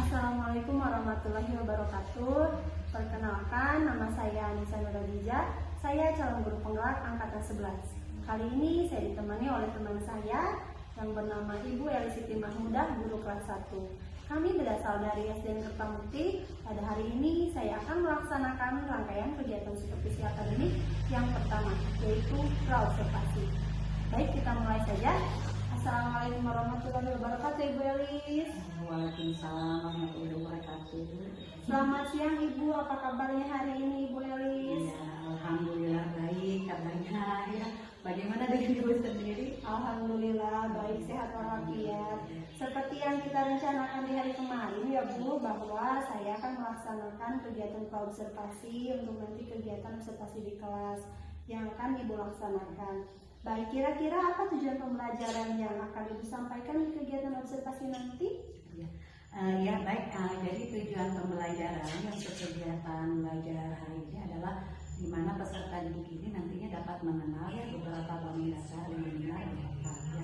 Assalamualaikum warahmatullahi wabarakatuh. Perkenalkan, nama saya Anissa Nuradiza. Saya calon guru penggerak angkatan 11. Kali ini saya ditemani oleh teman saya yang bernama Ibu Elis Siti Mahmudah, guru kelas 1. Kami berasal dari SDN Kertamukti. Pada hari ini saya akan melaksanakan rangkaian kegiatan supervisi akademik yang pertama, yaitu praobservasi. Baik, kita mulai saja. Assalamualaikum warahmatullahi wabarakatuh, Ibu Elis. Waalaikumsalam warahmatullahi wabarakatuh. Selamat siang, Ibu. Apa kabarnya hari ini, Ibu Elis? Ya, alhamdulillah baik kabarnya ya. Bagaimana dengan Ibu sendiri? Alhamdulillah baik, sehat walafiat. Seperti yang kita rencanakan di hari kemarin ya Bu, bahwa saya akan melaksanakan kegiatan praobservasi untuk nanti kegiatan observasi di kelas yang akan Ibu laksanakan. Baik, kira-kira apa tujuan pembelajaran yang akan Ibu sampaikan di kegiatan observasi nanti? Ya baik, jadi tujuan pembelajaran untuk kegiatan belajar hari ini adalah di mana peserta didik ini nantinya dapat mengenal ya beberapa bangun dasar yang benar dan tepat ya.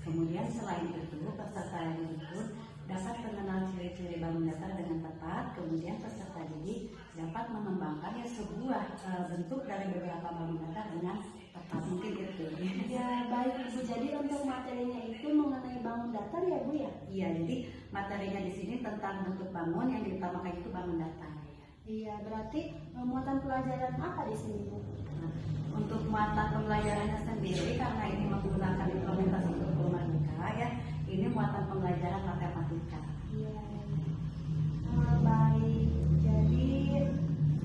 Kemudian selain itu peserta didik pun dapat mengenal ciri-ciri bangun dasar dengan tepat. Kemudian peserta didik dapat mengembangkan ya sebuah bentuk dari beberapa bangun dasar dengan tepat, mungkin itu. Ya baik Ibu, jadi untuk materinya itu mengenai bangun datar ya Bu ya? Iya, jadi materinya di sini tentang bentuk bangun, yang diutamakan itu bangun datar. Iya, berarti muatan pelajaran apa di sini Bu? Nah, untuk muatan pembelajarannya sendiri karena ini menggunakan implementasi informatika ya, ini muatan pembelajaran matematika. Iya. Baik, jadi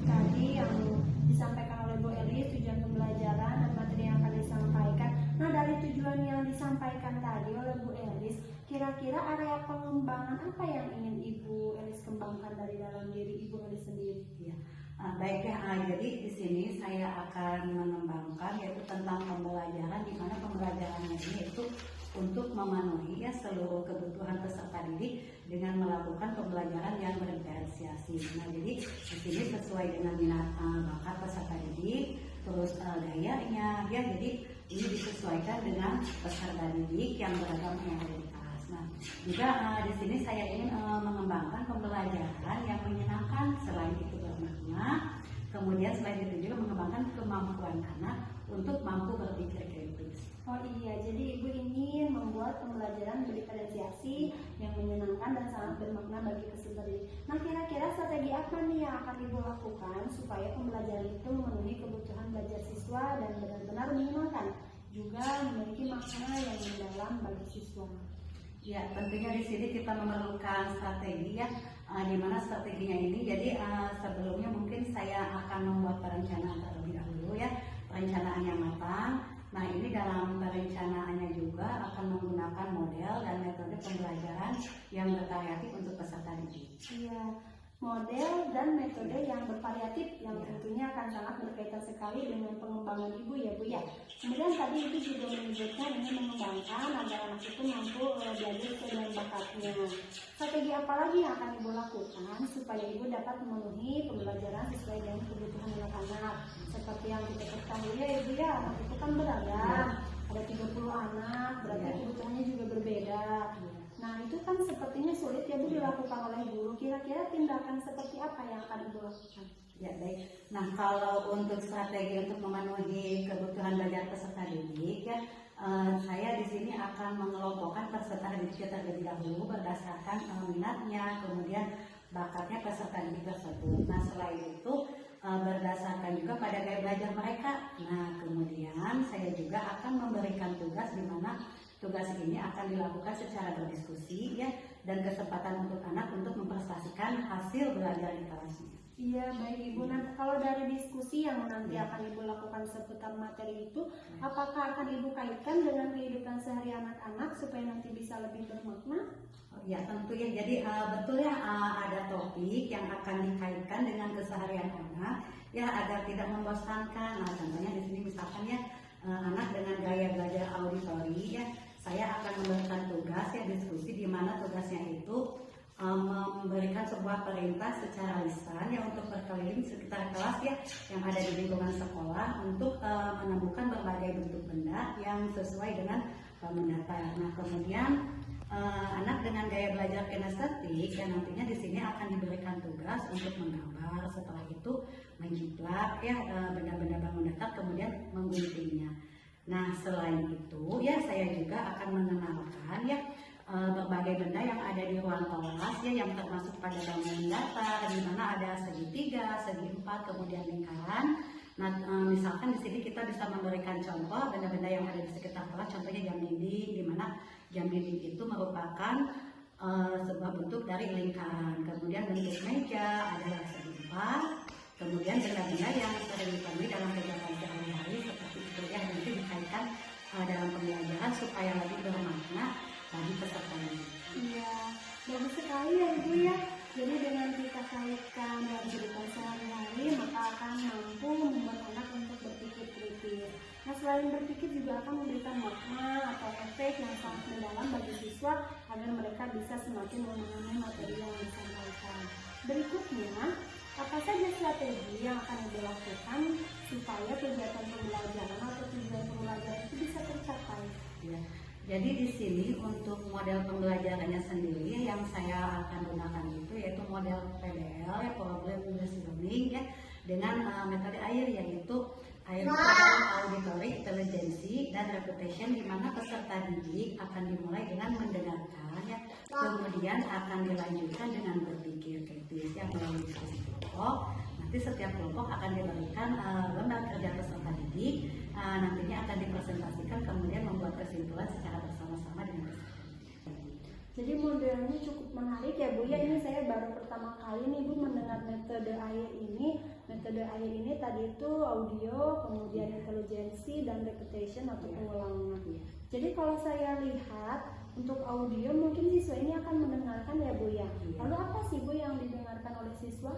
tadi yang disampaikan oleh Bu Elis tujuan pembelajaran dan materi yang akan disampaikan. Nah, dari tujuan yang disampaikan tadi oleh Bu Elis, kira-kira area pengembangan apa yang ingin Ibu Elis kembangkan dari dalam diri Ibu Elis sendiri? Ya, baik ya. Jadi di sini saya akan mengembangkan yaitu tentang pembelajaran, di mana pembelajarannya ini itu untuk memenuhi ya seluruh kebutuhan peserta didik dengan melakukan pembelajaran yang berdiferensiasi. Nah, jadi di sini sesuai dengan minat bakat peserta didik, terus gayanya ya. Jadi ini disesuaikan dengan peserta didik yang beragam mayoritas. Nah, juga di sini saya ingin mengembangkan pembelajaran yang menyenangkan, selain itu bermakna. Kemudian selain itu juga mengembangkan kemampuan anak untuk mampu berpikir kritis. Oh iya, jadi Ibu ingin membuat pembelajaran berdiferensiasi yang menyenangkan dan sangat bermakna bagi peserta didik. Nah, kira-kira strategi apa nih yang akan Ibu lakukan supaya pembelajaran itu memenuhi kebutuhan belajar siswa dan benar-benar menyenangkan, juga memiliki makna yang mendalam bagi siswa? Ya, tentunya di sini kita memerlukan strategi ya, di mana strateginya ini. Jadi sebelumnya mungkin saya akan membuat perencanaan terlebih dahulu ya, perencanaan yang matang. Nah, ini dalam perencanaannya juga akan menggunakan model dan metode pembelajaran yang bervariatif untuk peserta didik. Iya, model dan metode yang bervariatif yang tentunya akan sangat berkaitan sekali dengan pengembangan Ibu ya Bu ya. Kemudian tadi Ibu juga menyebutkan ini mengembangkan agar anak itu mampu belajar sesuai dengan bakatnya. Strategi apa lagi yang akan Ibu lakukan supaya Ibu dapat memenuhi pembelajaran sesuai dengan kebutuhan anak-anak? Seperti yang kita ketahui ya Ibu ya, anak itu kan beragam, ada 30 anak, berarti kebutuhannya juga berbeda. Nah, itu kan sepertinya sulit ya Bu dilakukan oleh guru. Kira-kira tindakan seperti apa yang akan Ibu lakukan? Ya baik. Nah, kalau untuk strategi untuk memenuhi kebutuhan belajar peserta didik ya, saya di sini akan mengelompokkan peserta didik terlebih dahulu berdasarkan minatnya, kemudian bakatnya peserta didik tersebut. Nah, selain itu berdasarkan juga pada gaya belajar mereka. Nah, kemudian saya juga akan memberikan tugas di mana tugas ini akan dilakukan secara berdiskusi ya, dan kesempatan untuk anak untuk memprestasikan hasil belajar di kelasnya. Iya baik Ibu. Nah, kalau dari diskusi yang nanti akan Ibu lakukan seputar materi itu, apakah akan Ibu kaitkan dengan kehidupan sehari anak-anak supaya nanti bisa lebih bermakna? Ya tentu ya. Jadi betul ya, ada topik yang akan dikaitkan dengan keseharian anak ya agar tidak membosankan. Nah, contohnya di sini misalkan ya anak dengan gaya belajar auditori ya, saya akan memberikan tugas ya diskusi di mana tugasnya itu memberikan sebuah perintah secara lisan ya untuk berkeliling sekitar kelas ya yang ada di lingkungan sekolah untuk menemukan berbagai bentuk benda yang sesuai dengan bangun datar. Nah, kemudian anak dengan gaya belajar belajar kinestetik ya nantinya di sini akan diberikan tugas untuk menggambar, setelah itu menjiplak ya benda-benda bangun datar kemudian mengguntingnya. Nah selain itu ya saya juga akan mengenalkan ya berbagai benda yang ada di ruang kelas ya yang termasuk pada bangunan datar di mana ada segitiga, segi empat, kemudian lingkaran. Nah, misalkan di sini kita bisa memberikan contoh benda-benda yang ada di sekitar kelas, contohnya jam dinding, di mana jam dinding itu merupakan sebuah bentuk dari lingkaran. Kemudian bentuk meja adalah segi empat. Kemudian benda-benda yang sering ditemui dalam kegiatan sehari-hari seperti itu ya nanti dikaitkan dalam pembelajaran supaya lebih bermakna bagi peserta didik. Iya, bagus sekali ya Ibu ya. Jadi dengan kita kaitkan dalam kehidupan sehari-hari, maka akan mampu membuat anak untuk berpikir kritis. Nah, selain berpikir juga akan memberikan makna atau efek yang sangat mendalam bagi siswa agar mereka bisa semakin memahami materi yang disampaikan. Berikutnya, apa saja strategi yang akan Ibu lakukan supaya kegiatan pembelajaran atau tujuan pembelajaran itu bisa tercapai? Ya. Jadi di sini untuk model pembelajarannya sendiri yang saya akan gunakan itu yaitu model PBL ya, Problem Based Learning ya, dengan metode AIR yaitu AIR dalam auditory, intelligency, dan reputation, di mana peserta didik akan dimulai dengan mendengarkan ya, kemudian akan dilanjutkan dengan berpikir kritis yang melalui diskusi kelompok. Nanti setiap kelompok akan diberikan lembar kerja peserta didik, nantinya akan dipresentasikan kemudian membuat kesimpulan secara bersama-sama dengan peserta didik. Jadi modelnya cukup menarik ya Bu ya. Ini saya baru pertama kali nih Bu mendengar metode AIR ini. Metode AIR ini tadi itu audio, kemudian intelijensi dan repetition atau pengulangan. Jadi kalau saya lihat untuk audio mungkin siswa ini akan mendengarkan ya Bu ya. Lalu apa sih Bu yang didengarkan oleh siswa?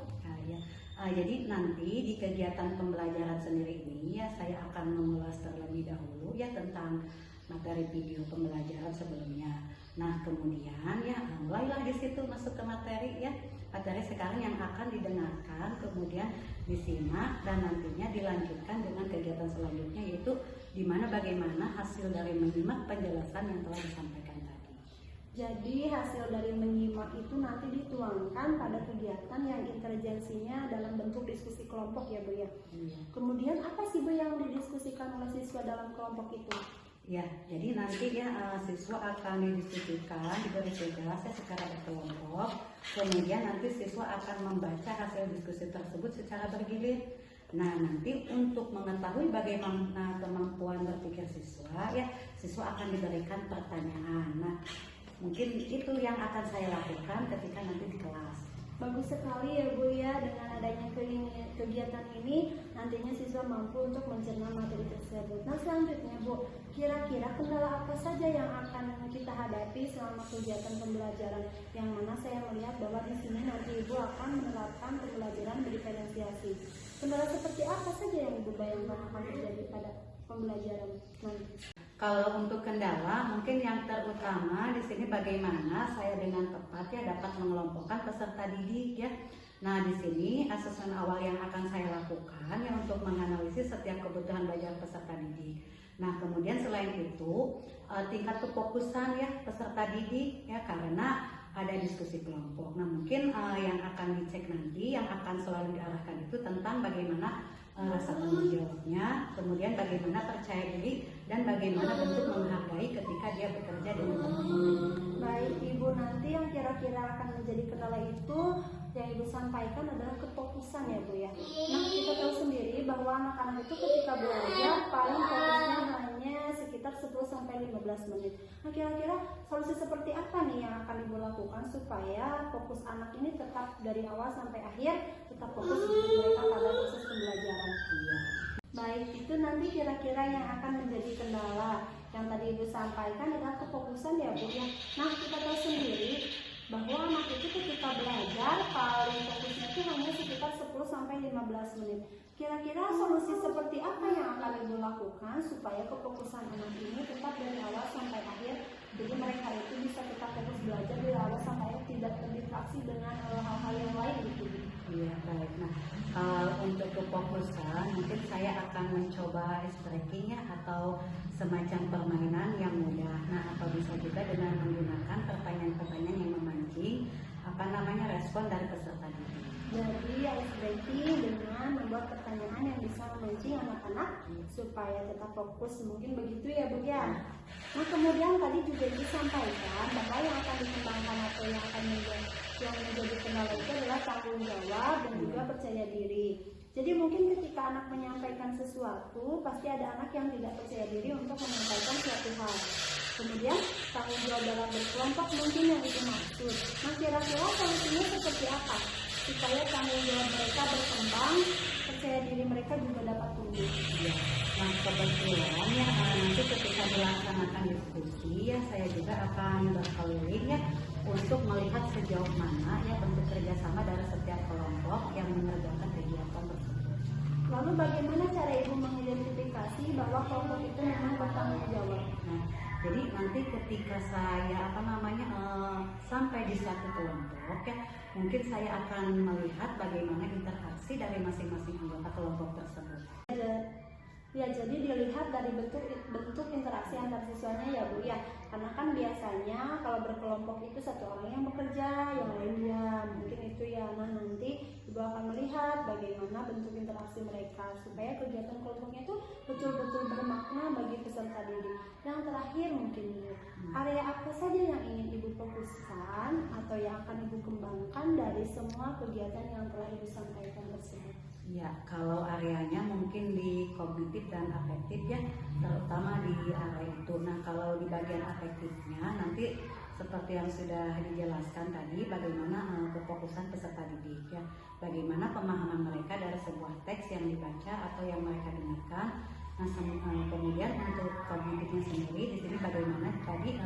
Jadi nanti di kegiatan pembelajaran sendiri ini ya saya akan mengulas terlebih dahulu ya tentang materi video pembelajaran sebelumnya. Nah kemudian ya mulailah di situ masuk ke materi ya, materi sekarang yang akan didengarkan kemudian disimak dan nantinya dilanjutkan dengan kegiatan selanjutnya yaitu di mana bagaimana hasil dari menyimak penjelasan yang telah disampaikan tadi. Jadi hasil dari menyimak itu nanti dituangkan pada kegiatan yang intelijensinya dalam bentuk diskusi kelompok ya Bu ya. Kemudian apa sih Bu yang didiskusikan oleh siswa dalam kelompok itu? Ya, jadi nanti ya siswa akan didiskusikan, diberi tugas secara berkelompok. Kemudian nanti siswa akan membaca hasil diskusi tersebut secara bergilir. Nah, nanti untuk mengetahui bagaimana kemampuan berpikir siswa, ya siswa akan diberikan pertanyaan. Nah, mungkin itu yang akan saya lakukan ketika nanti di kelas. Bagus sekali ya Bu ya, dengan adanya kegiatan ini nantinya siswa mampu untuk mencerna materi tersebut. Nah selanjutnya Bu, kira-kira kendala apa saja yang akan kita hadapi selama kegiatan pembelajaran? Yang mana saya melihat bahwa di sini nanti Ibu akan menerapkan pembelajaran berdiferensiasi. Kendala seperti apa saja yang Ibu bayangkan akan terjadi pada pembelajaran nanti? Kalau untuk kendala, mungkin yang terutama di sini bagaimana saya dengan tepat ya dapat mengelompokkan peserta didik ya. Nah di sini asesmen awal yang akan saya lakukan ya untuk menganalisis setiap kebutuhan belajar peserta didik. Nah kemudian selain itu tingkat kefokusan ya peserta didik ya karena ada diskusi kelompok. Nah mungkin yang akan dicek nanti yang akan selalu diarahkan itu tentang bagaimana rasa tanggung jawabnya, kemudian bagaimana percaya diri dan bagaimana bentuk menghargai ketika dia bekerja dengan teman-teman. Baik Ibu, nanti yang kira-kira akan menjadi kendala itu yang Ibu sampaikan adalah kefokusan ya Bu ya. Nah kita tahu sendiri bahwa anak-anak itu ketika belajar paling fokusnya hanya sekitar 10-15 menit. Nah kira-kira solusi seperti apa nih yang akan Ibu lakukan supaya fokus anak ini tetap dari awal sampai akhir tetap fokus untuk mereka pada proses pembelajaran? Baik, itu nanti kira-kira yang akan menjadi kendala. Yang tadi Ibu sampaikan adalah kefokusan ya Bu ya. Nah kita tahu sendiri bahwa anak itu ketika belajar paling fokusnya itu hanya sekitar 10-15 menit. Kira-kira solusi seperti apa yang akan Ibu lakukan supaya kefokusan anak ini tetap dari awal sampai akhir, jadi mereka itu bisa tetap fokus belajar dari awal sampai akhir, tidak terdistraksi dengan hal-hal yang lain gitu. Iya baik. Nah untuk kefokusan mungkin saya akan mencoba stretching ya atau semacam permainan yang mudah. Nah atau bisa juga dengan menggunakan pertanyaan-pertanyaan yang memancing nanti dengan membuat pertanyaan yang bisa memancing anak-anak supaya tetap fokus, mungkin begitu ya Bu ya. Nah kemudian tadi juga disampaikan bahwa yang akan dikembangkan atau yang menjadi kendala itu adalah tanggung jawab dan juga percaya diri. Jadi mungkin ketika anak menyampaikan sesuatu, pasti ada anak yang tidak percaya diri untuk menyampaikan suatu hal. Kemudian tanggung jawab dalam berkelompok mungkin yang itu maksud. Nah kira-kira solusinya seperti apa? Supaya tanggung jawab mereka berkembang, percaya diri mereka juga dapat tumbuh. Ya. Nah kebetulan ya nanti ketika dilaksanakan diskusi ya saya juga akan berkeliling ya untuk melihat sejauh mana ya bentuk kerjasama dari setiap kelompok yang mengerjakan kegiatan tersebut. Lalu bagaimana cara Ibu mengidentifikasi bahwa kelompok itu memang bertanggung jawab? Nah, jadi nanti ketika saya sampai di suatu kelompok ya, mungkin saya akan melihat bagaimana interaksi dari masing-masing anggota kelompok tersebut. Ya, jadi dilihat dari bentuk interaksi antar siswanya ya Bu ya. Karena kan biasanya kalau berkelompok itu satu orang yang bekerja, yang lain diam. Mungkin itu ya. Nah nanti Ibu akan melihat bagaimana bentuk interaksi mereka supaya kegiatan kelompoknya itu betul-betul bermakna bagi peserta didik. Yang terakhir mungkin Bu, area apa saja yang ingin Ibu fokuskan atau yang akan Ibu kembangkan dari semua kegiatan yang telah Ibu sampaikan tersebut? Ya, kalau areanya mungkin di kognitif dan afektif ya, terutama di area itu. Nah, kalau di bagian afektifnya nanti seperti yang sudah dijelaskan tadi, bagaimana kefokusan peserta didik ya, bagaimana pemahaman mereka dari sebuah teks yang dibaca atau yang mereka dengarkan. Nah, kemudian untuk kognitifnya sendiri di sini bagaimana tadi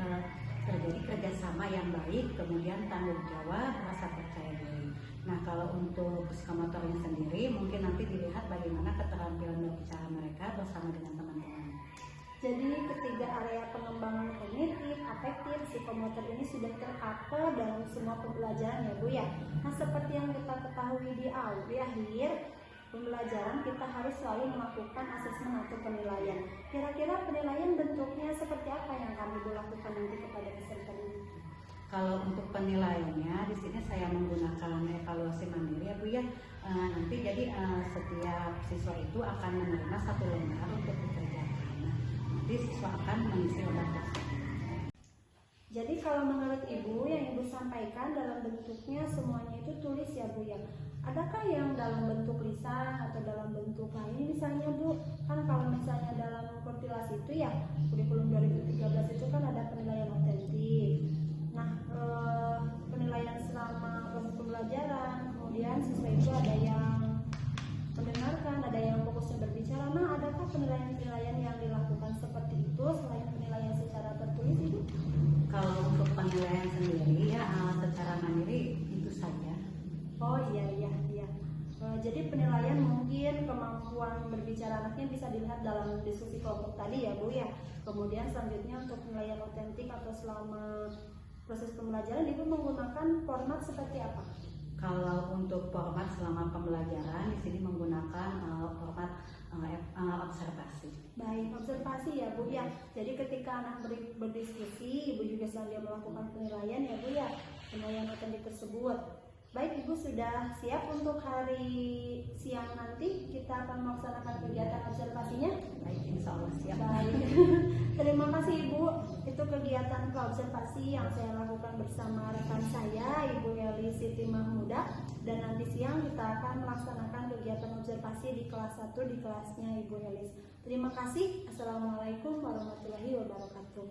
terjadi kerjasama yang baik, kemudian tanggung jawab, rasa percaya diri. Nah kalau untuk psikomotornya sendiri mungkin nanti dilihat bagaimana keterampilan berbicara mereka bersama dengan teman-teman. Jadi ketiga area pengembangan kognitif, afektif, psikomotor ini sudah tercover dalam semua pembelajaran ya Bu ya. Nah seperti yang kita ketahui di akhir pembelajaran kita harus selalu melakukan asesmen atau penilaian. Kira-kira penilaian bentuknya seperti apa yang kami lakukan nanti kepada peserta didik? Kalau untuk penilaiannya di sini saya menggunakan evaluasi mandiri ya Bu ya. Nanti jadi setiap siswa itu akan menerima satu lembar untuk dikerjakan. Nah, nanti siswa akan mengisi lembar tersebut. Jadi kalau menurut Ibu yang Ibu sampaikan dalam bentuknya semuanya itu tulis ya Bu ya. Adakah yang dalam bentuk lisan atau dalam bentuk lain misalnya Bu? Kan kalau misalnya dalam kurtilasi itu ya kurikulum 2013 itu kan ada penilaian otentik. Nah, penilaian selama proses pembelajaran, kemudian siswa itu ada yang mendengarkan, ada yang fokusnya berbicara. Nah, adakah penilaian-penilaian yang dilakukan seperti itu selain penilaian secara tertulis itu? Kalau untuk penilaian sendiri ya secara mandiri itu saja. Oh iya. Jadi penilaian mungkin kemampuan berbicara anaknya bisa dilihat dalam diskusi kelompok tadi ya Bu ya. Kemudian selanjutnya untuk penilaian otentik atau selama proses pembelajaran Ibu menggunakan format seperti apa? Kalau untuk format selama pembelajaran di sini menggunakan format observasi. Baik, observasi ya Bu ya. Jadi ketika anak berdiskusi, Ibu juga sedang melakukan penilaian ya Bu ya, penilaian otentik tersebut. Baik, Ibu sudah siap untuk hari siang nanti kita akan melaksanakan kegiatan observasinya? Baik, insya Allah siap. Baik. Terima kasih Ibu. Itu kegiatan observasi yang saya lakukan bersama rekan saya, Ibu Eli Siti Mahmuda. Dan nanti siang kita akan melaksanakan kegiatan observasi di kelas 1 di kelasnya Ibu Elis. Terima kasih. Assalamualaikum warahmatullahi wabarakatuh.